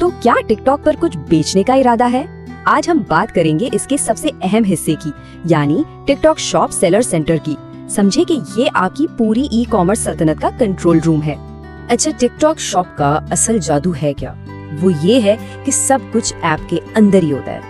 तो क्या टिकटॉक पर कुछ बेचने का इरादा है? आज हम बात करेंगे इसके सबसे अहम हिस्से की, यानी टिकटॉक शॉप सेलर सेंटर की। समझे कि ये आपकी पूरी ई कॉमर्स सल्तनत का कंट्रोल रूम है। अच्छा, टिकटॉक शॉप का असल जादू है क्या? वो ये है कि सब कुछ ऐप के अंदर ही होता है,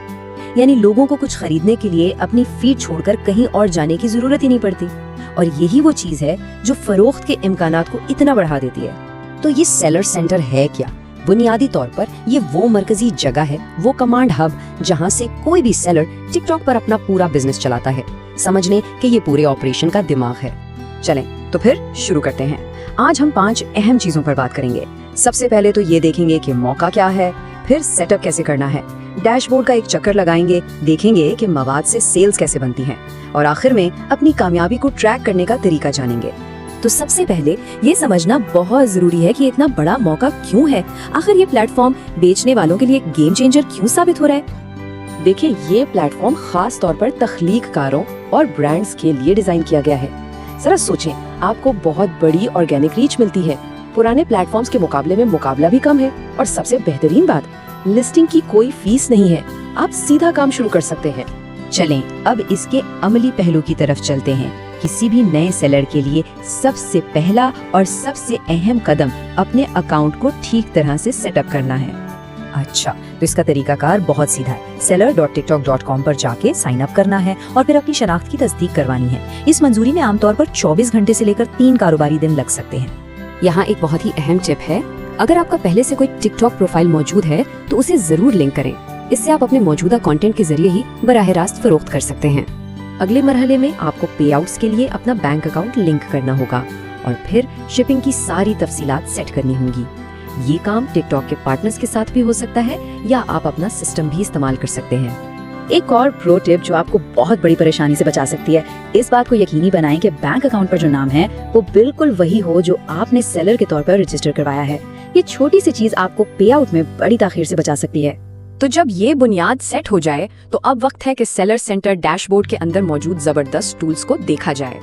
यानी लोगों को कुछ खरीदने के लिए अपनी फीड छोड़कर कहीं और जाने की जरूरत ही नहीं पड़ती। और यही वो चीज है जो फरोख्त के इम्कानात को इतना बढ़ा देती है। तो ये सेलर सेंटर है क्या? बुनियादी तौर पर ये वो मरकजी जगह है, वो कमांड हब, जहाँ से कोई भी सेलर टिकटॉक पर अपना पूरा बिजनेस चलाता है। समझने कि ये पूरे ऑपरेशन का दिमाग है। चलें तो फिर शुरू करते हैं। आज हम 5 अहम चीजों पर बात करेंगे। सबसे पहले तो ये देखेंगे कि मौका क्या है, फिर सेटअप कैसे करना है, डैशबोर्ड का एक चक्कर लगाएंगे, देखेंगे कि मवाद से सेल्स कैसे बनती हैं, और आखिर में अपनी कामयाबी को ट्रैक करने का तरीका जानेंगे। तो सबसे पहले ये समझना बहुत जरूरी है कि इतना बड़ा मौका क्यों है। आखिर ये प्लेटफॉर्म बेचने वालों के लिए गेम चेंजर क्यों साबित हो रहा है? देखिए, ये प्लेटफॉर्म खास तौर पर तख्लीककारों और ब्रांड्स के लिए डिजाइन किया गया है। जरा सोचें, आपको बहुत बड़ी ऑर्गेनिक रीच मिलती है, पुराने प्लेटफॉर्म्स के मुकाबले में मुकाबला भी कम है, और सबसे बेहतरीन बात, लिस्टिंग की कोई फीस नहीं है। आप सीधा काम शुरू कर सकते हैं। चलें अब इसके अमली पहलू की तरफ चलते हैं। किसी भी नए सेलर के लिए सबसे पहला और सबसे अहम कदम अपने अकाउंट को ठीक तरह से सेटअप करना है। अच्छा, तो इसका तरीकाकार बहुत सीधा है। seller.tiktok.com पर जाके साइन अप करना है और फिर अपनी शनाख्त की तस्दीक करवानी है। इस मंजूरी में आमतौर पर 24 घंटे से लेकर 3 कारोबारी दिन लग सकते हैं। यहाँ एक बहुत ही अहम टिप है, अगर आपका पहले से कोई टिकटॉक प्रोफाइल मौजूद है तो उसे जरूर लिंक करें। इससे आप अपने मौजूदा कंटेंट के जरिए ही बराह रास्त फरोख्त कर सकते हैं। अगले मरहले में आपको पे आउट्स के लिए अपना बैंक अकाउंट लिंक करना होगा और फिर शिपिंग की सारी तफसीलात सेट करनी होंगी। ये काम टिकटॉक के पार्टनर्स के साथ भी हो सकता है या आप अपना सिस्टम भी इस्तेमाल कर सकते हैं। एक और प्रो टिप जो आपको बहुत बड़ी परेशानी से बचा सकती है, इस बात को यकीनी बनाएं कि बैंक अकाउंट पर जो नाम है वो बिल्कुल वही हो जो आपने सेलर के तौर पर रजिस्टर करवाया है। ये छोटी सी चीज आपको पे आउट में बड़ी ताखीर से बचा सकती है। तो जब ये बुनियाद सेट हो जाए तो अब वक्त है कि सेलर सेंटर डैशबोर्ड के अंदर मौजूद जबरदस्त टूल्स को देखा जाए।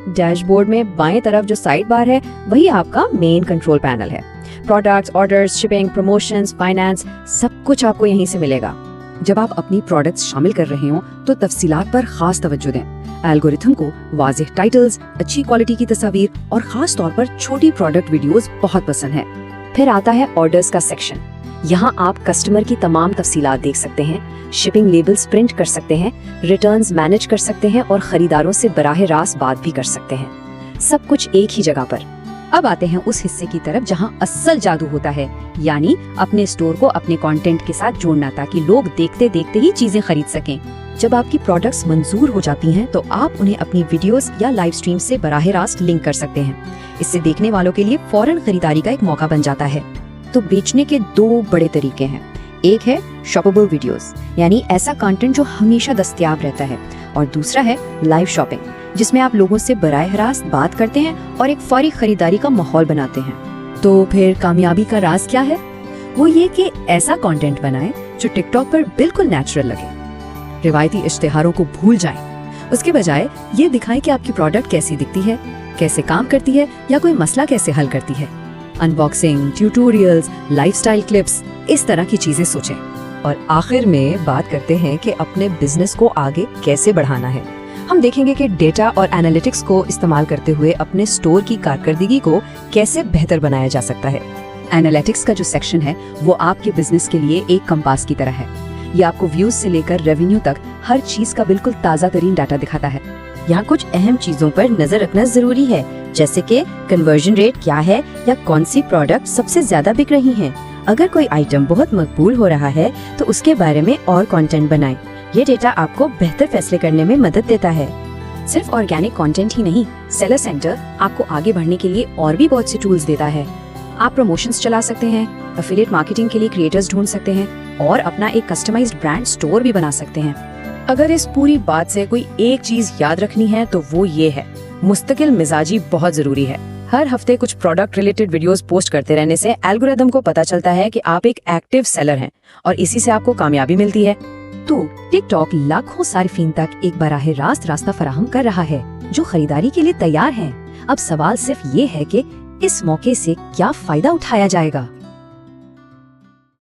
डैशबोर्ड में बाएं तरफ जो साइड बार है वही आपका मेन कंट्रोल पैनल है। Products, orders, shipping, promotions, finance, सब कुछ आपको यहीं से मिलेगा। जब आप अपनी प्रोडक्ट्स शामिल कर रहे हो तो तफसीलात पर खास तवज्जो दें। एल्गोरिथम को वाज़ेह टाइटल्स, अच्छी क्वालिटी की तस्वीर और खास तौर पर छोटी प्रोडक्ट वीडियोस बहुत पसंद है। फिर आता है ऑर्डर्स का सेक्शन। यहाँ आप कस्टमर की तमाम तफसीलात देख सकते हैं, शिपिंग लेबल्स प्रिंट कर सकते हैं, रिटर्न्स मैनेज कर सकते हैं और खरीदारों से बराह रास्त बात भी कर सकते हैं। सब कुछ एक ही जगह पर। अब आते हैं उस हिस्से की तरफ जहाँ असल जादू होता है, यानी अपने स्टोर को अपने कंटेंट के साथ जोड़ना ताकि लोग देखते देखते ही चीजें खरीद सकें। जब आपकी प्रोडक्ट्स मंजूर हो जाती हैं तो आप उन्हें अपनी वीडियोस या लाइव स्ट्रीम से बराह रास्त लिंक कर सकते हैं। इससे देखने वालों के लिए फौरन खरीदारी का एक मौका बन जाता है। तो बेचने के 2 बड़े तरीके हैं। एक है शॉपेबल वीडियोस, यानी ऐसा कंटेंट जो हमेशा दस्तयाब रहता है, और दूसरा है लाइव शॉपिंग, जिसमें आप लोगों से बराह रास्त बात करते हैं और एक फौरी खरीदारी का माहौल बनाते हैं। तो फिर कामयाबी का राज क्या है? वो ये कि ऐसा कंटेंट बनाएं जो टिकटॉक पर बिल्कुल नेचुरल लगे। रिवायती इश्तिहारों को भूल जाएं, उसके बजाय ये दिखाएं कि आपकी प्रोडक्ट कैसी दिखती है, कैसे काम करती है या कोई मसला कैसे हल करती है। अनबॉक्सिंग, ट्यूटोरियल्स, लाइफस्टाइल क्लिप्स, इस तरह की चीजें सोचें। और आखिर में बात करते हैं कि अपने बिजनेस को आगे कैसे बढ़ाना है। हम देखेंगे कि डेटा और एनालिटिक्स को इस्तेमाल करते हुए अपने स्टोर की कारकर्दगी को कैसे बेहतर बनाया जा सकता है। एनालिटिक्स का जो सेक्शन है वो आपके बिजनेस के लिए एक कंपास की तरह है। ये आपको व्यूज से लेकर रेवेन्यू तक हर चीज का बिल्कुल ताज़ा तरीन डाटा दिखाता है। यहाँ कुछ अहम चीजों पर नजर रखना जरूरी है, जैसे कि कन्वर्जन रेट क्या है या कौन सी प्रोडक्ट सबसे ज्यादा बिक रही है। अगर कोई आइटम बहुत मकबूल हो रहा है तो उसके बारे में और कंटेंट बनाएं। ये डेटा आपको बेहतर फैसले करने में मदद देता है। सिर्फ ऑर्गेनिक कंटेंट ही नहीं, सेलर सेंटर आपको आगे बढ़ने के लिए और भी बहुत से टूल्स देता है। आप प्रमोशंस चला सकते हैं, एफिलिएट मार्केटिंग के लिए क्रिएटर्स ढूंढ सकते हैं और अपना एक कस्टमाइज्ड ब्रांड स्टोर भी बना सकते हैं। अगर इस पूरी बात से कोई एक चीज याद रखनी है तो वो ये है, मुस्तकिल मिजाजी बहुत जरूरी है। हर हफ्ते कुछ प्रोडक्ट रिलेटेड वीडियोस पोस्ट करते रहने से एल्गोरिथम को पता चलता है कि आप एक एक्टिव सेलर हैं और इसी से आपको कामयाबी मिलती है। तो टिकटॉक लाखों सारिफीन तक एक बराह रास्त रास्ता फराहम कर रहा है जो खरीदारी के लिए तैयार हैं। अब सवाल सिर्फ ये है कि इस मौके से क्या फायदा उठाया जाएगा।